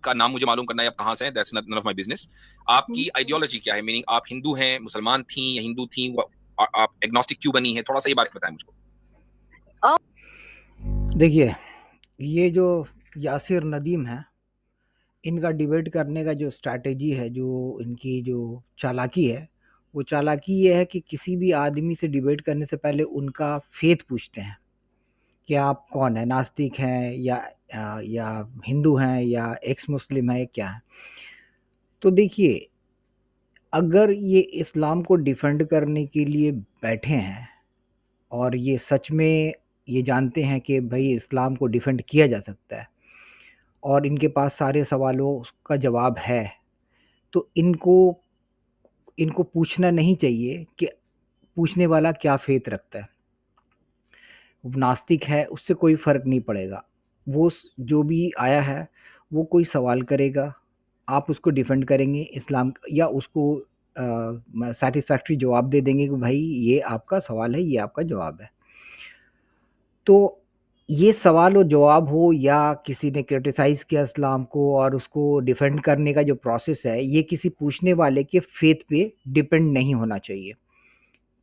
का नाम मुझे मालूम करना है आप कहाँ से हैं, that's none of my business. हुँ। आपकी आइडियोलॉजी क्या है? मीनिंग आप हिंदू हैं, मुसलमान थीं या हिंदू थीं? आप एग्नोस्टिक क्यों बनी हैं? थोड़ा-सा ये बारे में बताएँ मुझको। अ देखिए, ये जो यासिर नदीम हैं, इनका डिबेट करने का जो स्ट्रैटेजी है, जो इनकी जो चालाकी है, वो चालाकी ये है कि किसी भी आदमी से डिबेट करने से पहले उनका फ़ेथ पूछते हैं, कि आप कौन हैं? नास्तिक हैं या हिंदू हैं या एक्स मुस्लिम हैं या क्या हैं? तो देखिए, अगर ये इस्लाम को डिफेंड करने के लिए बैठे हैं और ये सच में ये जानते हैं कि भई इस्लाम को डिफेंड किया जा सकता है और इनके पास सारे सवालों का जवाब है, तो इनको इनको पूछना नहीं चाहिए कि पूछने वाला क्या फ़ेथ रखता है। नास्तिक है, उससे कोई फ़र्क नहीं पड़ेगा। वो जो भी आया है, वो कोई सवाल करेगा, आप उसको डिफेंड करेंगे इस्लाम या उसको सैटिस्फैक्टरी जवाब दे देंगे कि भाई ये आपका सवाल है, ये आपका जवाब है। तो ये सवाल और जवाब हो या किसी ने क्रिटिसाइज़ किया इस्लाम को और उसको डिफेंड करने का जो प्रोसेस है, ये किसी पूछने वाले के फ़ेथ पे डिपेंड नहीं होना चाहिए।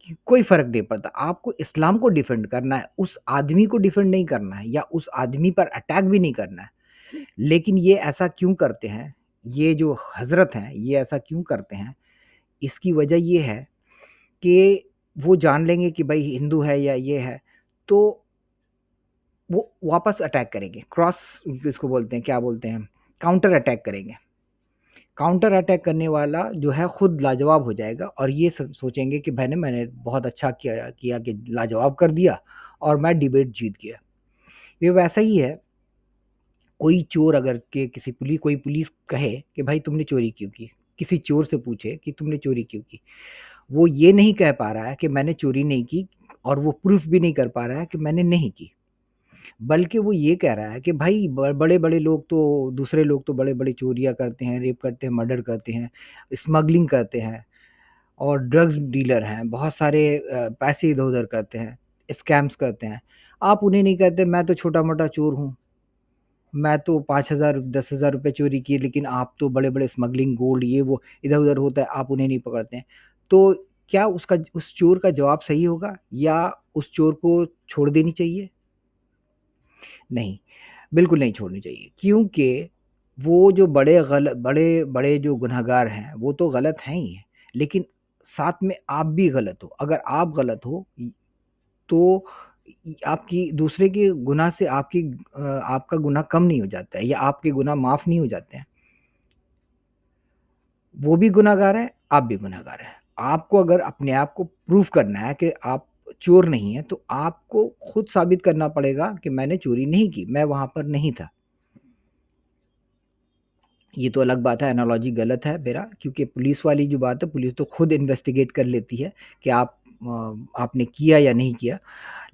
कि कोई फ़र्क नहीं पड़ता, आपको इस्लाम को डिफेंड करना है, उस आदमी को डिफेंड नहीं करना है या उस आदमी पर अटैक भी नहीं करना है। लेकिन ये ऐसा क्यों करते हैं? ये जो हज़रत हैं, ये ऐसा क्यों करते हैं? इसकी वजह ये है कि वो जान लेंगे कि भई हिंदू है या ये है, तो वो वापस अटैक करेंगे। क्रॉस इसको बोलते हैं, क्या बोलते हैं? काउंटर अटैक करेंगे। काउंटर अटैक करने वाला जो है खुद लाजवाब हो जाएगा और ये सोचेंगे कि मैंने बहुत अच्छा किया किया कि लाजवाब कर दिया और मैं डिबेट जीत गया। ये वैसा ही है, कोई चोर अगर के किसी कोई पुलिस कहे कि भाई तुमने चोरी क्यों की? किसी चोर से पूछे कि तुमने चोरी क्यों की? वो ये नहीं कह पा रहा है कि मैंने चोरी नहीं की और वो प्रूफ भी नहीं कर पा रहा है कि मैंने नहीं की। बल्कि वो ये कह रहा है कि भाई बड़े-बड़े लोग तो दूसरे लोग तो बड़े-बड़े चोरियाँ करते हैं, रेप करते हैं, मर्डर करते हैं, स्मगलिंग करते हैं और ड्रग्स डीलर हैं, बहुत सारे पैसे इधर-उधर करते हैं, स्कैम्स करते हैं। आप उन्हें नहीं कहते मैं तो छोटा-मोटा चोर हूँ, मैं तो 5,000 10,000 रुपए चोरी किए लेकिन आप तो बड़े-बड़े स्मगलिंग गोल्ड ये वो इधर-उधर होता है, आप उन्हें नहीं पकड़ते हैं। तो क्या उस चोर का जवाब सही होगा या उस चोर को छोड़ देनी चाहिए? नहीं, बिल्कुल नहीं छोड़नी चाहिए क्योंकि वो जो बड़े-बड़े जो गुनहगार हैं, वो तो गलत हैं ही हैं, लेकिन साथ में आप भी गलत हो। अगर आप गलत हो तो आपकी दूसरे के गुनाह से आपका गुनाह कम नहीं हो जाता है या आपके गुनाह माफ़ नहीं हो जाते हैं। वो भी गुनहगार है, आप भी गुनहगार हैं। आपको अगर अपने आप को प्रूफ़ करना है कि आप चोर नहीं हैं, तो आपको खुद साबित करना पड़ेगा कि मैंने चोरी नहीं की, मैं वहाँ पर नहीं था। ये तो अलग बात है, एनालॉजी गलत है मेरा क्योंकि पुलिस वाली जो बात है, पुलिस तो खुद इन्वेस्टिगेट कर लेती है कि आपने किया या नहीं किया।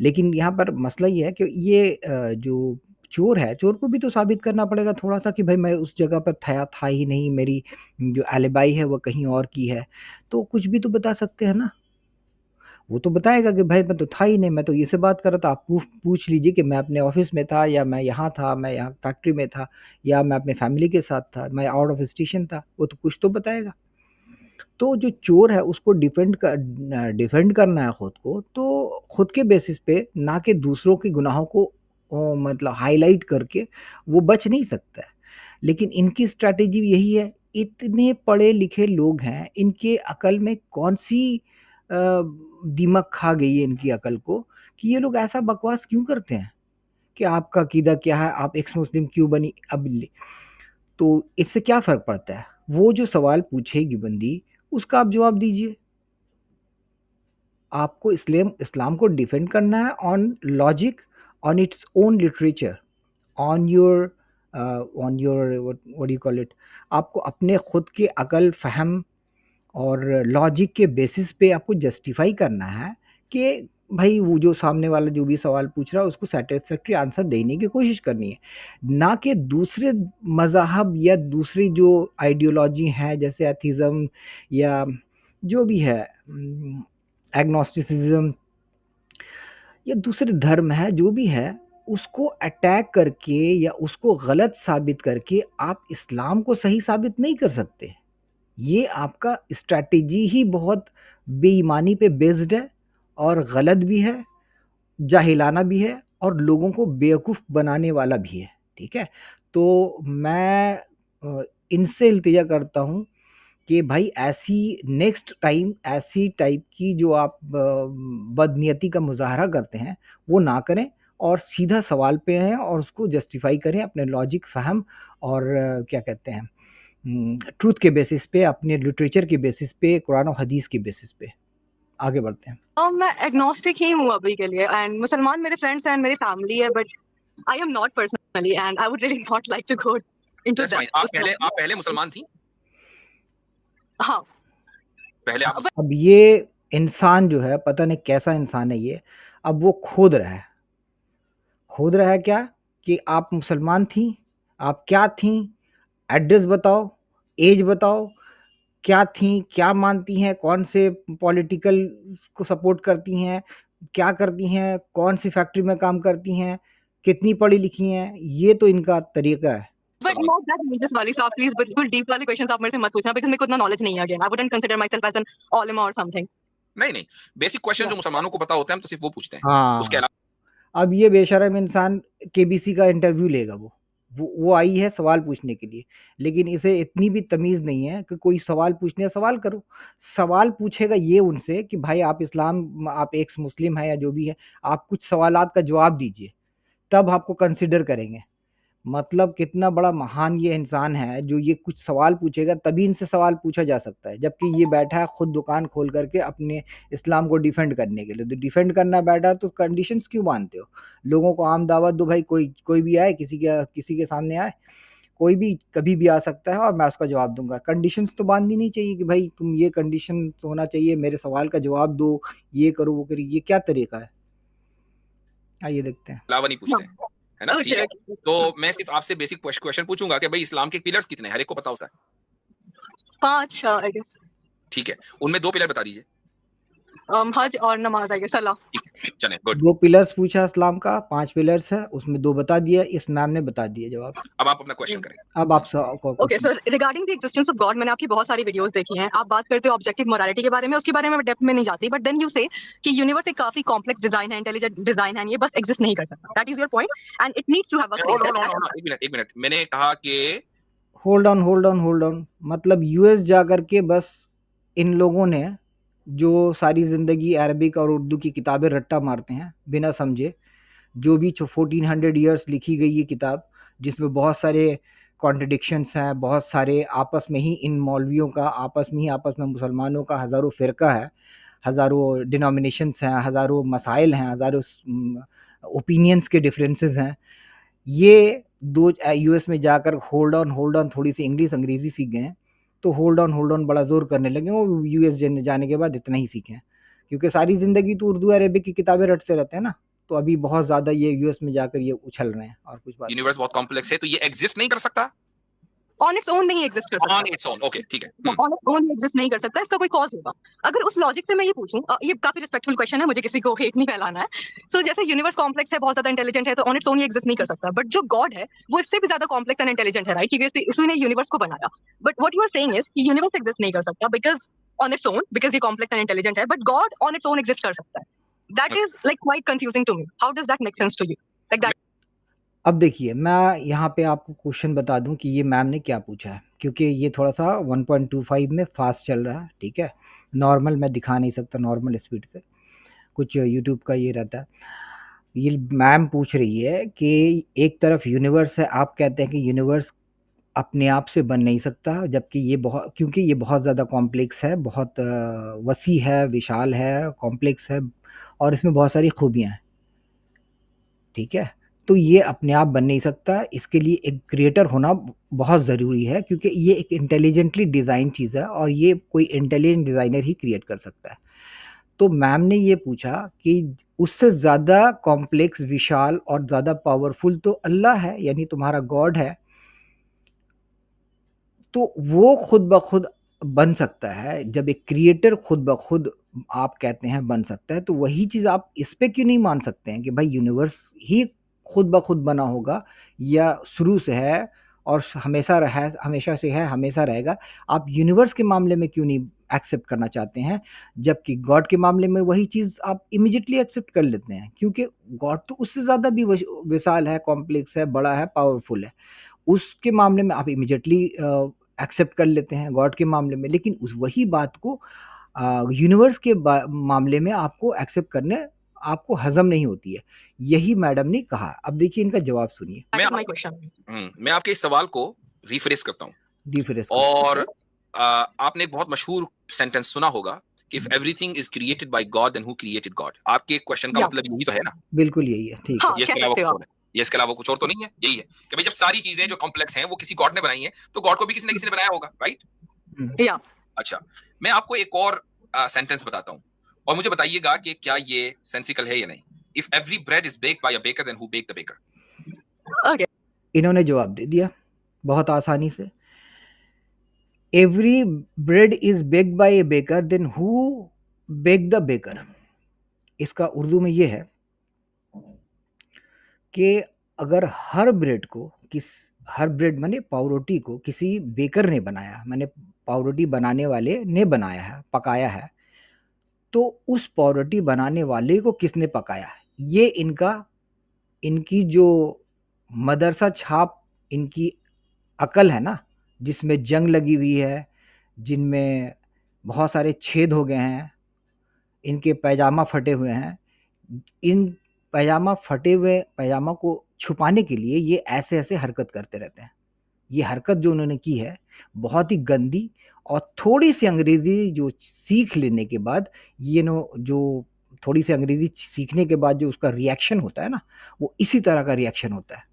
लेकिन यहाँ पर मसला ये है कि ये जो चोर है, चोर को भी तो साबित करना पड़ेगा थोड़ा-सा कि भई मैं उस जगह पर था ही नहीं, मेरी जो एलिबाई है वो कहीं और की है। तो कुछ भी तो बता सकते हैं ना। वो तो बताएगा कि भाई मैं तो था ही नहीं, मैं तो ये से बात कर रहा था। आप पूछ लीजिए कि मैं अपने ऑफ़िस में था या मैं यहाँ था, मैं यहाँ फैक्ट्री में था या मैं अपने फैमिली के साथ था, मैं आउट ऑफ स्टेशन था। वो तो कुछ तो बताएगा। तो जो चोर है उसको डिफेंड करना है खुद को, तो खुद के बेसिस पे ना कि दूसरों के गुनाहों को मतलब हाइलाइट करके वो बच नहीं सकता है। लेकिन इनकी स्ट्रैटेजी यही है, इतने पढ़े-लिखे लोग हैं, इनके अकल में कौन-सी दीमक खा गई है इनकी अकल को कि ये लोग ऐसा बकवास क्यों करते हैं कि आपका अकीदा क्या है, आप एक्स मुस्लिम क्यों बनी? तो इससे क्या फ़र्क पड़ता है? वो जो सवाल पूछेगी बंदी, उसका आप जवाब दीजिए। आपको इस्लाम को डिफेंड करना है on logic, on its own literature, on your on your what do you call it? आपको अपने खुद के अकल, फ़हम और लॉजिक के बेसिस पे आपको जस्टिफ़ाई करना है कि भई वो जो सामने वाला जो भी सवाल पूछ रहा है उसको सैटिस्फैक्टरी आंसर देने की कोशिश करनी है। ना कि दूसरे मज़हब या दूसरी जो आइडियोलॉजी है जैसे एथिज़्म या जो भी है एग्नोस्टिसिज़्म या दूसरे धर्म है, जो भी है, उसको अटैक करके या उसको गलत साबित करके आप इस्लाम को सही साबित नहीं कर सकते। ये आपका स्ट्रैटेजी ही बहुत बेईमानी पे बेस्ड है और गलत भी है, जाहिलाना भी है और लोगों को बेवकूफ़ बनाने वाला भी है, ठीक है? तो मैं इनसे इल्तिजा करता हूँ कि भाई ऐसी नेक्स्ट टाइम ऐसी टाइप की जो आप बदनीयती का मुज़ाहरा करते हैं, वो ना करें और सीधा सवाल पे आएँ और उसको जस्टिफ़ाई करें अपने लॉजिक, फ़हम और क्या कहते हैं ट्रुथ के बेसिस पे, अपने लिटरेचर के बेसिस पे, कुरान और हदीस के बेसिस पे। आगे बढ़ते हैं। मैं एग्नोस्टिक ही हूँ अभी के लिए, एंड मुसलमान मेरे फ्रेंड्स एंड मेरी फैमिली है, but I am not personally, and I would really not like to go into That's fine. That. आप पहले मुसलमान थी? हाँ, पहले आप अब ये इंसान जो है पता नहीं कैसा इंसान है ये, अब वो खोद रहा है। खोद रहा है क्या कि आप मुसलमान थी, आप क्या थी, एड्रेस बताओ, एज बताओ, क्या थी, क्या मानती हैं, कौन से पॉलिटिकल को सपोर्ट करती हैं, क्या करती हैं, कौन सी फैक्ट्री में काम करती हैं, कितनी पढ़ी लिखी हैं, ये तो इनका तरीका है। बट नॉट दैट रिलीजियस वाली, सो आप प्लीज बिल्कुल डीप वाले क्वेश्चंस आप मेरे से मत पूछना, बिकॉज़ मेरे को इतना नॉलेज नहीं है। Again I wouldn't consider myself as an उलेमा और समथिंग। नहीं, बेसिक क्वेश्चन जो मुसलमानों को पता होता है हम तो सिर्फ वो पूछते हैं। उसके हाँ, अलावा अब ये बेशरम इंसान केबीसी का इंटरव्यू लेगा वो आई है सवाल पूछने के लिए, लेकिन इसे इतनी भी तमीज़ नहीं है कि कोई सवाल पूछने है, सवाल करो। सवाल पूछेगा ये उनसे कि भाई आप इस्लाम आप एक्स मुस्लिम हैं या जो भी है, आप कुछ सवालात का जवाब दीजिए, तब आपको कंसिडर करेंगे। मतलब कितना बड़ा महान ये इंसान है जो ये कुछ सवाल पूछेगा तभी इनसे सवाल पूछा जा सकता है, जबकि ये बैठा है खुद दुकान खोल करके अपने इस्लाम को डिफेंड करने के लिए। तो डिफेंड करना बैठा तो कंडीशंस क्यों बांधते हो? लोगों को आम दावत दो भाई, कोई भी आए, किसी के सामने आए, कोई भी कभी भी आ सकता है और मैं उसका जवाब दूंगा। कंडीशंस तो बांधनी नहीं चाहिए कि भाई तुम ये कंडीशन होना चाहिए, मेरे सवाल का जवाब दो, ये करो वो करो। ये क्या तरीका है? आइए देखते हैं। अलावा नहीं पूछते हैं, है ना? ठीक है। ओके, तो मैं सिर्फ आपसे बेसिक क्वेश्चन पूछूंगा कि भाई इस्लाम के पिलर्स कितने हैं? हर एक को पता होता है। 5 आई गेस। ठीक है, उनमें 2 पिलर बता दीजिए। हज और नमाज, आई गेस, सलाह। ठीक है, चलें, गुड। 2 पिलर्स पूछा इस्लाम का, 5 पिलर्स है, उसमें 2 बता दिया, इस मैम ने बता दिए जवाब। अब आप अपना क्वेश्चन करें। अब आप okay, so regarding the existence of God, मैंने आपकी बहुत सारी वीडियोस देखी हैं। आप बात करते हो ऑब्जेक्टिव मोरालिटी के बारे में, उसके बारे में मैं डेप्थ में नहीं जाती, बट देन यू से कि यूनिवर्स एक काफी कॉम्प्लेक्स डिजाइन है, इंटेलिजेंट डिजाइन है, ये बस एग्जिस्ट नहीं कर सकता। That is your point, and it needs to have a hold, एक मिनट। मैंने कहा कि होल्ड ऑन मतलब यूएस जाकर के बस इन लोगों ने जो सारी ज़िंदगी अरबिक और उर्दू की किताबें रट्टा मारते हैं बिना समझे, जो भी 1400 ईयर्स लिखी गई ये किताब, जिसमें बहुत सारे कॉन्ट्रडिक्शंस हैं, बहुत सारे आपस में ही इन मौलवियों का आपस में मुसलमानों का हज़ारों फ़िरका है, हज़ारों डिनोमिनेशंस हैं, हज़ारों मसाइल हैं, हज़ारों ओपिनियंस के डिफरेंसेस हैं। ये दो यूएस में जाकर होल्ड ऑन थोड़ी सी इंग्लिश अंग्रेजी सीख गए हैं, तो होल्ड ऑन बड़ा जोर करने लगे। वो यूएस जाने के बाद इतना ही सीखे हैं, क्योंकि सारी ज़िंदगी तो उर्दू अरबिक की किताबें रटते रहते हैं ना, तो अभी बहुत ज़्यादा ये यूएस में जाकर ये उछल रहे हैं और कुछ बात यूनिवर्स बहुत कॉम्प्लेक्स है तो ये एग्जिस्ट नहीं कर सकता। ऑन इट्स ओन नहीं एग्जिस्ट कर सकता। ऑन इट्स ओन, ओके, ठीक है। ऑन इट्स ओन एग्जिस्ट नहीं कर सकता, इसका कोई कॉज होगा। अगर उस लॉजिक से मैं ये पूछूं, ये काफी रिस्पेक्टफुल क्वेश्चन है, मुझे किसी को हेट नहीं फैलाना है। सो जैसे यूनिवर्स कॉम्प्लेक्स है, बहुत ज्यादा इंटेलिजेंट है, तो ऑन इट्स ओन ये एग्जिस्ट नहीं कर सकता। बट जो गॉड है वो इससे भी ज्यादा कॉम्प्लेक्स एंड इंटेलिजेंट है, राइट? क्योंकि उसने यूनिवर्स को बनाया। But what you are saying is कि यूनिवर्स एग्जिस्ट नहीं कर सकता because on its own, because ये कॉम्प्लेक्स एंड इंटेलिजेंट है, but God on its own exist कर सकता है। That is like quite confusing to me. How does that make sense to you? Like that. अब देखिए, मैं यहाँ पे आपको क्वेश्चन बता दूं कि ये मैम ने क्या पूछा है, क्योंकि ये थोड़ा सा 1.25 में फास्ट चल रहा है, ठीक है? नॉर्मल मैं दिखा नहीं सकता नॉर्मल स्पीड पे, कुछ यूट्यूब का ये रहता है। ये मैम पूछ रही है कि एक तरफ यूनिवर्स है, आप कहते हैं कि यूनिवर्स अपने आप से बन नहीं सकता, जबकि ये बहुत, क्योंकि ये बहुत ज़्यादा कॉम्प्लेक्स है, बहुत वसी है, विशाल है, कॉम्प्लेक्स है और इसमें बहुत सारी खूबियाँ हैं, ठीक है? तो ये अपने आप बन नहीं सकता, इसके लिए एक क्रिएटर होना बहुत ज़रूरी है, क्योंकि ये एक इंटेलिजेंटली डिज़ाइन चीज़ है और ये कोई इंटेलिजेंट डिज़ाइनर ही क्रिएट कर सकता है। तो मैम ने ये पूछा कि उससे ज़्यादा कॉम्प्लेक्स, विशाल और ज़्यादा पावरफुल तो अल्लाह है, यानी तुम्हारा गॉड है, तो वो खुद ब खुद बन सकता है। जब एक क्रिएटर खुद ब खुद आप कहते हैं बन सकता है, तो वही चीज़ आप इस पे क्यों नहीं मान सकते हैं कि भाई यूनिवर्स ही खुद ब खुद बना होगा या शुरू से है और हमेशा से है, हमेशा रहेगा, आप यूनिवर्स के मामले में क्यों नहीं एक्सेप्ट करना चाहते हैं, जबकि गॉड के मामले में वही चीज़ आप इमीडिएटली एक्सेप्ट कर लेते हैं? क्योंकि गॉड तो उससे ज़्यादा भी विशाल है, कॉम्प्लेक्स है, बड़ा है, पावरफुल है। उसके मामले में आप इमीडिएटली एक्सेप्ट कर लेते हैं गॉड के मामले में, लेकिन उस वही बात को यूनिवर्स के मामले में आपको एक्सेप्ट करने आपको हजम नहीं होती है। यही मैडम ने कहा। अब देखिए इनका जवाब सुनिए। My question. मैं आपके इस सवाल को रिफ्रेश करता हूँ डिफरेंस और आपने एक बहुत मशहूर सेंटेंस सुना होगा कि if everything is created by God then who created God. आपके क्वेश्चन का Yeah. मतलब यही तो है ना? बिल्कुल यही है, ठीक हाँ, है। ये इसके कह अलावा सकते हो कुछ और है? ये इसके अलावा कुछ और तो नहीं है? यही है कि भाई जब सारी चीजें जो कॉम्प्लेक्स हैं वो किसी गॉड ने बनाई हैं, तो गॉड को भी किसी ने बनाया होगा, राइट? या अच्छा, मैं आपको एक और सेंटेंस बताता हूँ और मुझे बताइएगा कि क्या ये सेंसिकल है या नहीं। If every bread is baked by a baker then who baked the baker? Okay. इन्होंने जवाब दे दिया बहुत आसानी से। Every bread is baked by a baker then who bake the baker. इसका उर्दू में ये है कि अगर हर ब्रेड माने पावरोटी को किसी बेकर ने बनाया, माने पावरोटी बनाने वाले ने बनाया है, पकाया है, तो उस पावरोटी बनाने वाले को किसने पकाया है? ये इनकी जो मदरसा छाप, इनकी अकल है ना, जिसमें जंग लगी हुई है, जिनमें बहुत सारे छेद हो गए हैं, इनके पैजामा फटे हुए हैं, इन पैजामा को छुपाने के लिए ये ऐसे-ऐसे हरकत करते रहते हैं। ये हरकत जो उन्होंने की है बहुत ही गंदी, और थोड़ी-सी अंग्रेज़ी जो सीख लेने के बाद जो थोड़ी-सी अंग्रेज़ी सीखने के बाद जो उसका रिएक्शन होता है ना, वो इसी तरह का रिएक्शन होता है।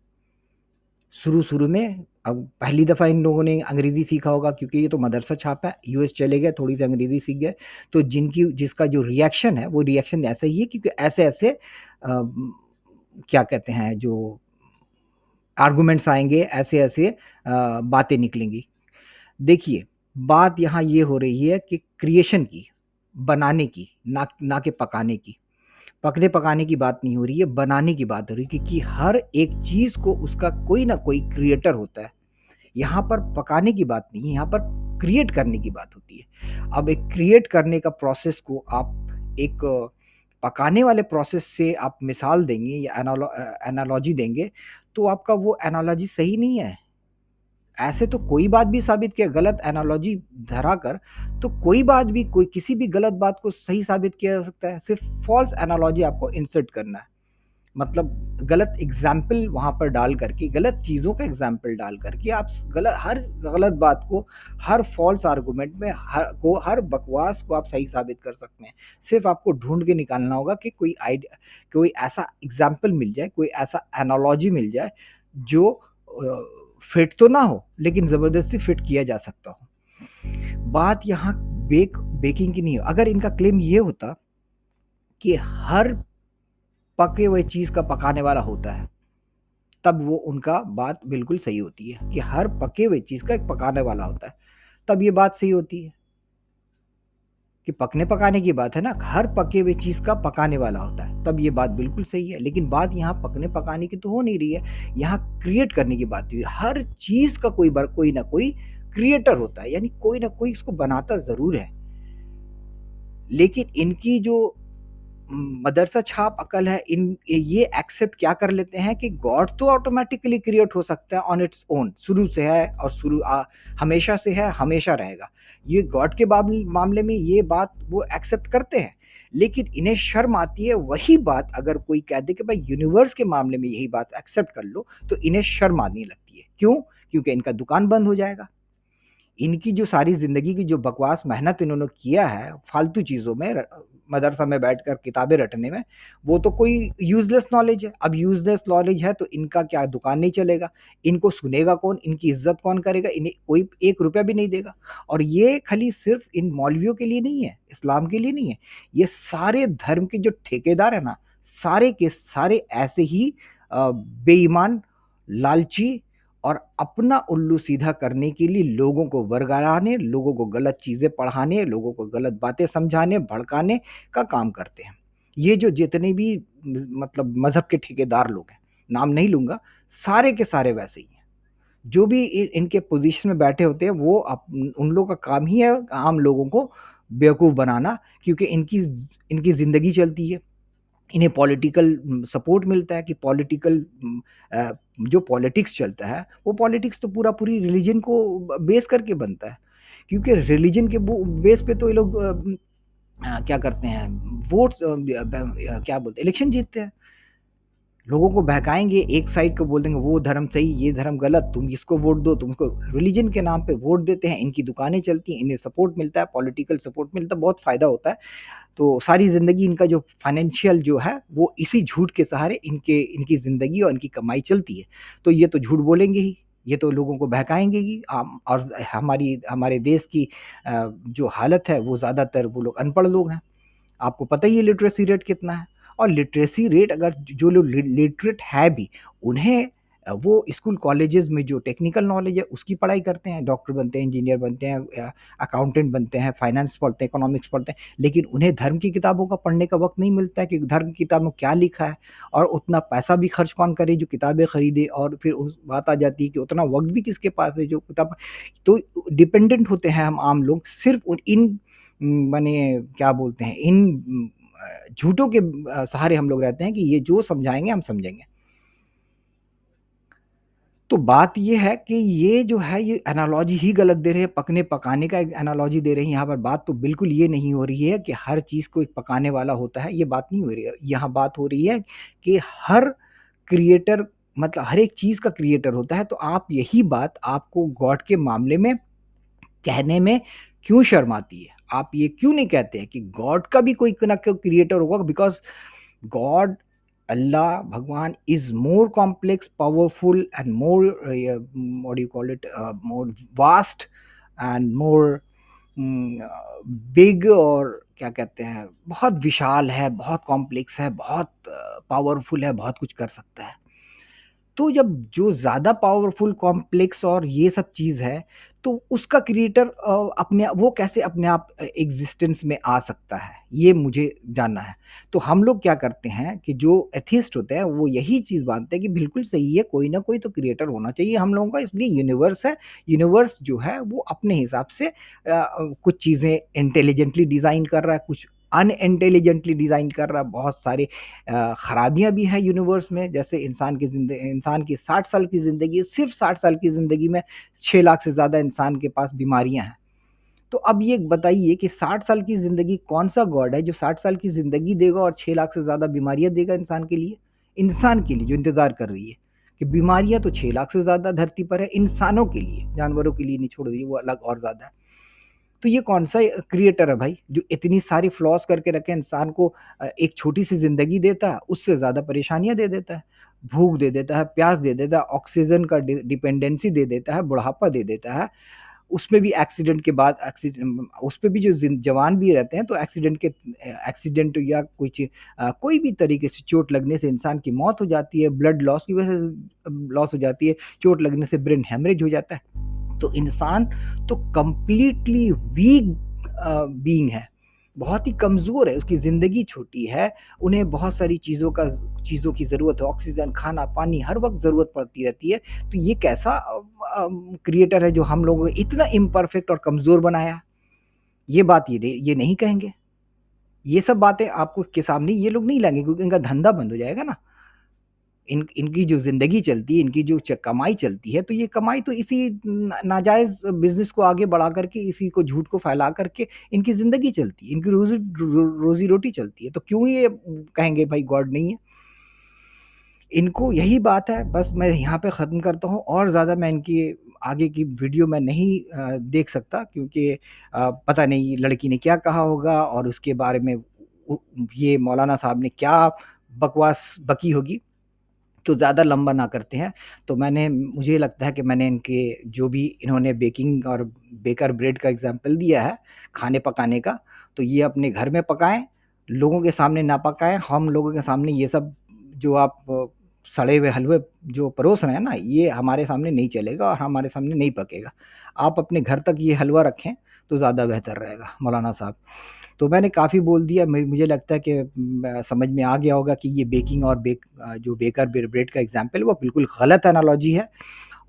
शुरू-शुरू में, अब पहली दफ़ा इन लोगों ने अंग्रेज़ी सीखा होगा क्योंकि ये तो मदरसा छाप है, यूएस चले गए, थोड़ी-सी अंग्रेज़ी सीख गए, तो जिसका जो रिएक्शन है, वो रिएक्शन ऐसा ही है क्योंकि ऐसे-ऐसे क्या कहते हैं, जो आर्गुमेंट्स आएँगे, ऐसे-ऐसे बातें निकलेंगी। देखिए, बात यहाँ ये हो रही है कि क्रिएशन की, बनाने की, ना कि पकाने की। पकने-पकाने की बात नहीं हो रही है, बनाने की बात हो रही है, क्योंकि हर एक चीज़ को उसका कोई ना कोई क्रिएटर होता है। यहाँ पर पकाने की बात नहीं है, यहाँ पर क्रिएट करने की बात होती है। अब एक क्रिएट करने का प्रोसेस को आप एक पकाने वाले प्रोसेस से आप मिसाल देंगे या एनालॉजी देंगे, तो आपका वो एनालॉजी सही नहीं है। ऐसे तो कोई बात भी साबित किया, गलत एनालॉजी धराकर तो कोई किसी भी गलत बात को सही साबित किया जा सकता है। सिर्फ फॉल्स एनालॉजी आपको इंसर्ट करना है, मतलब गलत एग्जाम्पल वहाँ पर डाल करके, गलत चीज़ों का एग्जाम्पल डाल करके आप हर गलत बात को, हर फॉल्स आर्गुमेंट में हर बकवास को आप सही साबित कर सकते हैं। सिर्फ आपको ढूंढ के निकालना होगा कि कोई ऐसा एग्जाम्पल मिल जाए, कोई ऐसा एनालॉजी मिल जाए जो फिट तो ना हो लेकिन ज़बरदस्ती फिट किया जा सकता हो। बात यहाँ बेकिंग की नहीं है। अगर इनका क्लेम ये होता कि हर पके हुए चीज़ का पकाने वाला होता है, तब वो उनका बात बिल्कुल सही होती है कि हर पके हुए चीज़ का एक पकाने वाला होता है, तब ये बात सही होती है कि पकने-पकाने की बात है ना, हर पके हुए चीज़ का पकाने वाला होता है, तब ये बात बिल्कुल सही है। लेकिन बात यहाँ पकने-पकाने की तो हो नहीं रही है, यहाँ क्रिएट करने की बात हुई है। हर चीज़ का कोई ना कोई क्रिएटर होता है, यानी कोई ना कोई इसको बनाता ज़रूर है। लेकिन इनकी जो मदरसा छाप अकल है, ये एक्सेप्ट क्या कर लेते हैं कि गॉड तो ऑटोमेटिकली क्रिएट हो सकता है ऑन इट्स ओन, शुरू से है और हमेशा से है, हमेशा रहेगा। ये गॉड के मामले में ये बात वो एक्सेप्ट करते हैं, लेकिन इन्हें शर्म आती है वही बात अगर कोई कह दे कि भाई यूनिवर्स के मामले में यही बात एक्सेप्ट कर लो, तो इन्हें शर्म आने लगती है। क्यों? क्योंकि इनका दुकान बंद हो जाएगा। इनकी जो सारी ज़िंदगी की जो बकवास मेहनत इन्होंने किया है फालतू चीज़ों में, मदरसा में बैठकर किताबें रटने में, वो तो कोई यूज़लेस नॉलेज है। अब यूज़लेस नॉलेज है तो इनका क्या दुकान नहीं चलेगा, इनको सुनेगा कौन, इनकी इज़्ज़त कौन करेगा, इन्हें कोई 1 रुपया भी नहीं देगा। और ये खाली सिर्फ़ इन मौलवियों के लिए नहीं है, इस्लाम के लिए नहीं है, ये सारे धर्म के जो ठेकेदार हैं ना, सारे के सारे ऐसे ही बेईमान, लालची और अपना उल्लू सीधा करने के लिए लोगों को वर्गलाने, लोगों को गलत चीज़ें पढ़ाने, लोगों को गलत बातें समझाने, भड़काने का काम करते हैं। ये जो जितने भी मतलब मज़हब के ठेकेदार लोग हैं, नाम नहीं लूँगा, सारे के सारे वैसे ही हैं। जो भी इनके पोजीशन में बैठे होते हैं वो उन लोगों का काम ही है आम लोगों को बेवकूफ़ बनाना, क्योंकि इनकी ज़िंदगी चलती है। इन्हें पॉलिटिकल सपोर्ट मिलता है कि जो पॉलिटिक्स चलता है वो पॉलिटिक्स तो पूरी रिलीजन को बेस करके बनता है, क्योंकि रिलीजन के बेस पे तो ये लोग क्या करते हैं, वोट्स क्या बोलते हैं, इलेक्शन जीतते हैं। लोगों को बहकाएँगे, एक साइड को बोल देंगे वो धर्म सही, ये धर्म गलत, तुम इसको वोट दो, तुमको रिलीजन के नाम पे वोट देते हैं, इनकी दुकानें चलती हैं, इन्हें सपोर्ट मिलता है, पॉलिटिकल सपोर्ट मिलता है, बहुत फ़ायदा होता है। तो सारी ज़िंदगी इनका जो फाइनेंशियल जो है वो इसी झूठ के सहारे इनकी ज़िंदगी और इनकी कमाई चलती है। तो ये तो झूठ बोलेंगे ही, ये तो लोगों को बहकाएँगे ही। और हमारे देश की जो हालत है वो ज़्यादातर वो लोग अनपढ़ लोग हैं। आपको पता ही है लिटरेसी रेट कितना है, और लिटरेसी रेट अगर जो लोग लिटरेट है भी, उन्हें वो स्कूल कॉलेजेस में जो टेक्निकल नॉलेज है उसकी पढ़ाई करते हैं, डॉक्टर बनते हैं, इंजीनियर बनते हैं, अकाउंटेंट बनते हैं, फाइनेंस पढ़ते हैं, इकोनॉमिक्स पढ़ते हैं, लेकिन उन्हें धर्म की किताबों का पढ़ने का वक्त नहीं मिलता है कि धर्म की किताब में क्या लिखा है, और उतना पैसा भी खर्च कौन करे जो किताबें खरीदे, और फिर उस बात आ जाती है कि उतना वक्त भी किसके पास है जो किताब। तो डिपेंडेंट होते हैं हम आम लोग सिर्फ इन माने क्या बोलते हैं, इन झूठों के सहारे हम लोग रहते हैं कि ये जो समझाएँगे हम समझेंगे। तो बात ये है कि ये जो है ये एनालॉजी ही गलत दे रहे हैं, पकने-पकाने का एक एनालॉजी दे रहे हैं यहाँ पर। बात तो बिल्कुल ये नहीं हो रही है कि हर चीज़ को एक पकाने वाला होता है, ये बात नहीं हो रही है। यहाँ बात हो रही है कि हर क्रिएटर मतलब हर एक चीज़ का क्रिएटर होता है, तो आप यही बात आपको गॉड के मामले में कहने में क्यों शर्म आती है? आप ये क्यों नहीं कहते हैं कि गॉड का भी कोई ना कोई क्रिएटर होगा, बिकॉज़ गॉड, अल्लाह, भगवान is more complex, powerful and more what do you call it, more vast and more big, और क्या कहते हैं, बहुत विशाल है, बहुत कॉम्प्लेक्स है, बहुत पावरफुल है, बहुत कुछ कर सकता है। तो जब जो ज़्यादा पावरफुल, कॉम्प्लेक्स और ये सब चीज़ है, तो उसका क्रिएटर वो कैसे अपने आप एग्ज़िस्टेंस में आ सकता है? ये मुझे जानना है। तो हम लोग क्या करते हैं कि जो एथिस्ट होते हैं, वो यही चीज़ मानते हैं कि बिल्कुल सही है, कोई ना कोई तो क्रिएटर होना चाहिए हम लोगों का, इसलिए यूनिवर्स है। यूनिवर्स जो है, वो अपने हिसाब से कुछ चीज़ें इंटेलिजेंटली डिज़ाइन कर रहा है, कुछ अनइंटेलिजेंटली डिज़ाइन कर रहा है। बहुत सारे खराबियाँ भी हैं यूनिवर्स में, जैसे इंसान की 60 साल की ज़िंदगी, सिर्फ़ 60 साल की ज़िंदगी में 6 लाख से ज़्यादा इंसान के पास बीमारियाँ हैं। तो अब ये बताइए कि 60 साल की ज़िंदगी, कौन-सा गॉड है जो 60 साल की ज़िंदगी देगा और 6 लाख से ज़्यादा बीमारियाँ देगा इंसान के लिए? इंसान के लिए जो इंतज़ार कर रही है, कि बीमारियाँ तो 6 लाख से ज़्यादा धरती पर है, इंसानों के लिए, जानवरों के लिए नहीं, छोड़ दीजिए वो अलग और ज़्यादा है। तो ये कौन-सा क्रिएटर है भाई, जो इतनी सारी फ्लॉज़ करके रखे इंसान को, एक छोटी-सी ज़िंदगी देता है, उससे ज़्यादा परेशानियाँ दे देता है। भूख दे देता है, प्यास दे देता है, ऑक्सीजन का डिपेंडेंसी दे देता है, बुढ़ापा दे देता है। उसमें भी एक्सीडेंट के बाद उसपे भी जो जवान भी रहते हैं, तो एक्सीडेंट या कोई भी तरीके से चोट लगने से इंसान की मौत हो जाती है, ब्लड लॉस की वजह से लॉस हो जाती है, चोट लगने से ब्रेन हैमरेज हो जाता है। तो इंसान तो कंप्लीटली वीक बीइंग है, बहुत ही कमज़ोर है, उसकी ज़िंदगी छोटी है, उन्हें बहुत सारी चीज़ों की ज़रूरत है, ऑक्सीजन, खाना, पानी हर वक़्त ज़रूरत पड़ती रहती है। तो ये कैसा क्रिएटर है जो हम लोगों को इतना इम्परफेक्ट और कमज़ोर बनाया है? ये बात ये नहीं कहेंगे। ये सब बातें आपको के सामने ये लोग नहीं लाएँगे, क्योंकि इनका धंधा बंद हो जाएगा ना। इनकी जो ज़िंदगी चलती है, इनकी जो कमाई चलती है, तो ये कमाई तो इसी नाजायज़ बिज़नेस को आगे बढ़ा करके, इसी को झूठ को फैला करके इनकी ज़िंदगी चलती है, इनकी रोज़ी-रोटी चलती है। तो क्यों ये कहेंगे भाई गॉड नहीं है? इनको यही बात है, बस मैं यहाँ पे ख़त्म करता हूँ, और ज़्यादा मैं इनकी आगे की वीडियो मैं नहीं देख सकता, क्योंकि पता नहीं लड़की ने क्या कहा होगा, और उसके बारे में ये मौलाना साहब ने क्या बकवास बकी होगी। तो ज़्यादा लंबा ना करते हैं, तो मुझे लगता है कि मैंने जो भी इन्होंने बेकिंग और बेकर ब्रेड का एग्ज़ाम्पल दिया है, खाने पकाने का, तो ये अपने घर में पकाएँ, लोगों के सामने ना पकाएँ। हम लोगों के सामने ये सब जो आप सड़े हुए हलवे जो परोस रहे हैं ना, ये हमारे सामने नहीं चलेगा और हमारे सामने नहीं पकेगा। आप अपने घर तक ये हलवा रखें, तो ज़्यादा बेहतर रहेगा मौलाना साहब। तो मैंने काफ़ी बोल दिया, मुझे लगता है कि समझ में आ गया होगा कि ये बेकिंग और जो बेकर ब्रेड का एग्जाम्पल वो बिल्कुल गलत एनालॉजी है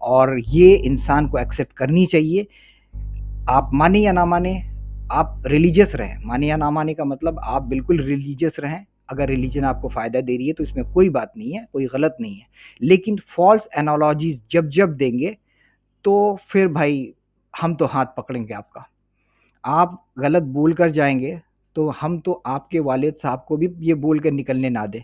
और ये इंसान को एक्सेप्ट करनी चाहिए। आप माने या ना माने, आप रिलीजियस रहें। माने या ना माने का मतलब आप बिल्कुल रिलीजियस रहें। अगर रिलीजन आपको फ़ायदा दे रही है तो इसमें कोई बात नहीं है, कोई गलत नहीं है। लेकिन फॉल्स एनालॉजीज़ जब देंगे तो फिर भाई हम तो हाथ पकड़ेंगे आपका। आप गलत बोल कर जाएँगे तो हम तो आपके वालिद साहब को भी ये बोल कर निकलने ना दें,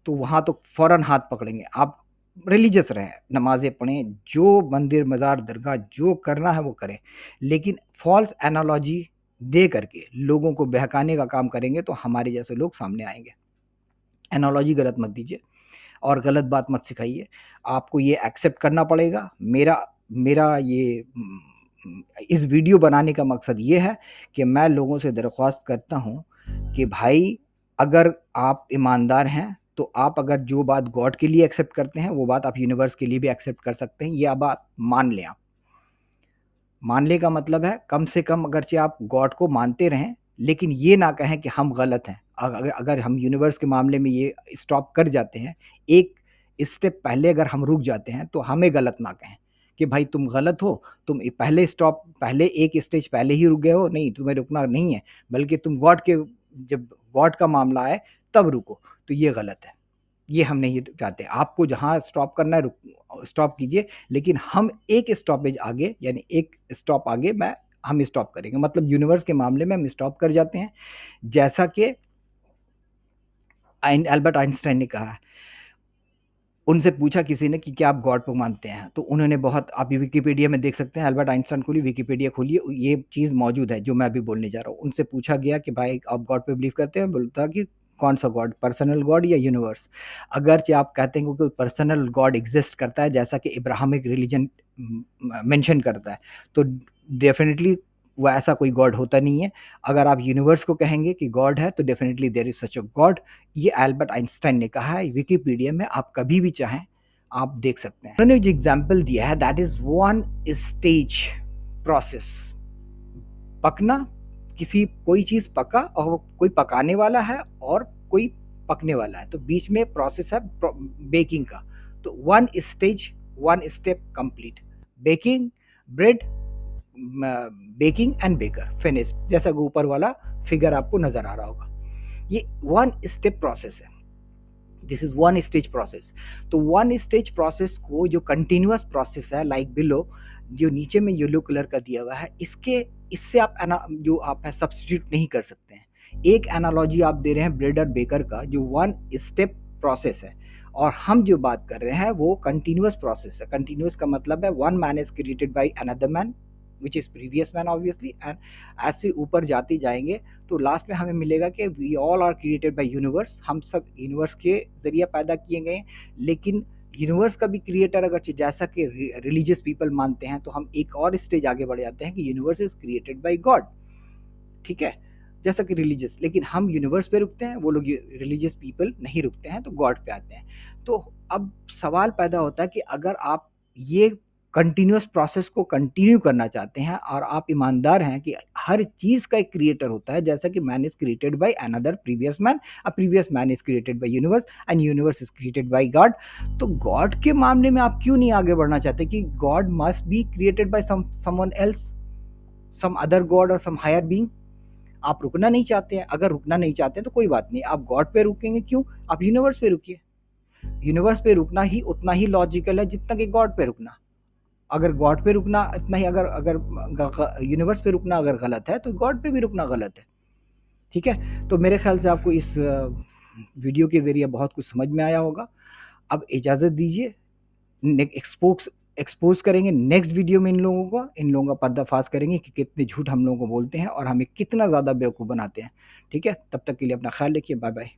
तो वहाँ तो फ़ौरन हाथ पकड़ेंगे। आप रिलीजियस रहें, नमाज़ें पढ़ें, जो मंदिर, मज़ार, दरगाह जो करना है वो करें। लेकिन फ़ॉल्स एनालॉजी दे करके लोगों को बहकाने का काम करेंगे तो हमारे जैसे लोग सामने आएँगे। एनालॉजी गलत मत दीजिए और गलत बात मत सिखाइए। आपको ये एक्सेप्ट करना पड़ेगा। मेरा मेरा ये इस वीडियो बनाने का मकसद ये है कि मैं लोगों से दरख्वास्त करता हूँ कि भाई अगर आप ईमानदार हैं तो आप अगर जो बात गॉड के लिए एक्सेप्ट करते हैं वो बात आप यूनिवर्स के लिए भी एक्सेप्ट कर सकते हैं। ये बात मान लें आप। मानने का मतलब है कम से कम अगरचे आप गॉड को मानते रहें, लेकिन ये ना कहें कि हम गलत हैं। अगर हम यूनिवर्स के मामले में ये स्टॉप कर जाते हैं, एक स्टेप पहले अगर हम रुक जाते हैं, तो हमें गलत ना कहें कि भाई तुम गलत हो, तुम पहले एक स्टेज पहले ही रुक गए हो, नहीं तुम्हें रुकना नहीं है, बल्कि तुम जब गॉड का मामला आए तब रुको, तो ये गलत है। ये हम नहीं चाहते। आपको जहाँ स्टॉप करना है स्टॉप कीजिए, लेकिन हम एक स्टॉपेज आगे यानी एक स्टॉप आगे हम स्टॉप करेंगे। मतलब यूनिवर्स के मामले में हम स्टॉप कर जाते हैं, जैसा कि एल्बर्ट आइंस्टाइन ने कहा है। उनसे पूछा किसी ने कि क्या आप गॉड को मानते हैं? तो उन्होंने आप विकिपीडिया में देख सकते हैं, एल्बर्ट आइंस्टाइन खोलिए, विकिपीडिया खोलिए, ये चीज़ मौजूद है जो मैं अभी बोलने जा रहा हूँ। उनसे पूछा गया कि भाई आप गॉड पे बिलीव करते हैं? बोलता कि कौन-सा गॉड? पर्सनल गॉड या यूनिवर्स? अगरचे आप कहते हैं कि कोई पर्सनल गॉड एग्ज़िस्ट करता है जैसा कि अब्राहमिक रिलीजन मेंशन करता है, तो डेफ़िनिटली वो ऐसा कोई गॉड होता नहीं है। अगर आप यूनिवर्स को कहेंगे कि गॉड है तो definitely there is such a God. ये एल्बर्ट आइंस्टाइन ने कहा है, विकिपीडिया में आप कभी भी चाहें आप देख सकते हैं। उन्होंने जो एग्जाम्पल दिया है that is one stage process. पकना, कोई चीज पका और कोई पकाने वाला है और कोई पकने वाला है, तो बीच में प्रोसेस है बेकिंग का। तो one stage one step complete, baking bread, baking and baker finished, जैसा कि ऊपर वाला फिगर आपको नजर आ रहा होगा। ये वन स्टेप प्रोसेस है, this is one stage process. तो वन स्टेज प्रोसेस को जो कंटिन्यूअस प्रोसेस है लाइक बिलो, जो नीचे में येलो कलर का दिया हुआ है, इससे आप सब्स्टिट्यूट नहीं कर सकते हैं। एक एनालॉजी आप दे रहे हैं ब्रेड और बेकर का जो वन स्टेप प्रोसेस है, और हम जो बात कर रहे हैं वो कंटिन्यूअस प्रोसेस है। कंटिन्यूअस का मतलब है one man is created by another man which is previous man obviously, and ऐसे ऊपर जाते जाएंगे तो लास्ट में हमें मिलेगा कि we all are created by universe. हम सब यूनिवर्स के जरिए पैदा किए गए, लेकिन यूनिवर्स का भी क्रिएटर अगर जैसा कि रिलीजियस पीपल मानते हैं, तो हम एक और स्टेज आगे बढ़ जाते हैं कि universe is created by God. ठीक है, जैसा कि रिलीजियस, लेकिन हम यूनिवर्स पे रुकते हैं, वो लोग रिलीजियस पीपल नहीं रुकते हैं, तो गॉड पे आते हैं। तो अब सवाल पैदा होता है कि अगर आप ये कंटिन्यूअस प्रोसेस को कंटिन्यू करना चाहते हैं और आप ईमानदार हैं कि हर चीज़ का एक क्रिएटर होता है, जैसा कि man is created by another previous man, a previous man is created by universe and universe is created by God, तो गॉड के मामले में आप क्यों नहीं आगे बढ़ना चाहते कि God must be created by someone else, some other God और सम हायर बीइंग? आप रुकना नहीं चाहते हैं। अगर रुकना नहीं चाहते हैं तो कोई बात नहीं, आप गॉड पे रुकेंगे क्यों? आप यूनिवर्स पे रुकिए। यूनिवर्स पे रुकना ही उतना ही लॉजिकल है जितना कि गॉड पे रुकना। अगर गॉड पे रुकना इतना ही, अगर अगर यूनिवर्स पे रुकना अगर गलत है, तो गॉड पे भी रुकना गलत है। ठीक है, तो मेरे ख्याल से आपको इस वीडियो के जरिए बहुत कुछ समझ में आया होगा। अब इजाज़त दीजिए, एक्सपोज करेंगे नेक्स्ट वीडियो में इन लोगों का पर्दाफाश करेंगे कि कितने झूठ हम लोगों को बोलते हैं और हमें कितना ज़्यादा बेवकूफ़ बनाते हैं। ठीक है, तब तक के लिए अपना ख्याल रखिए। Bye bye.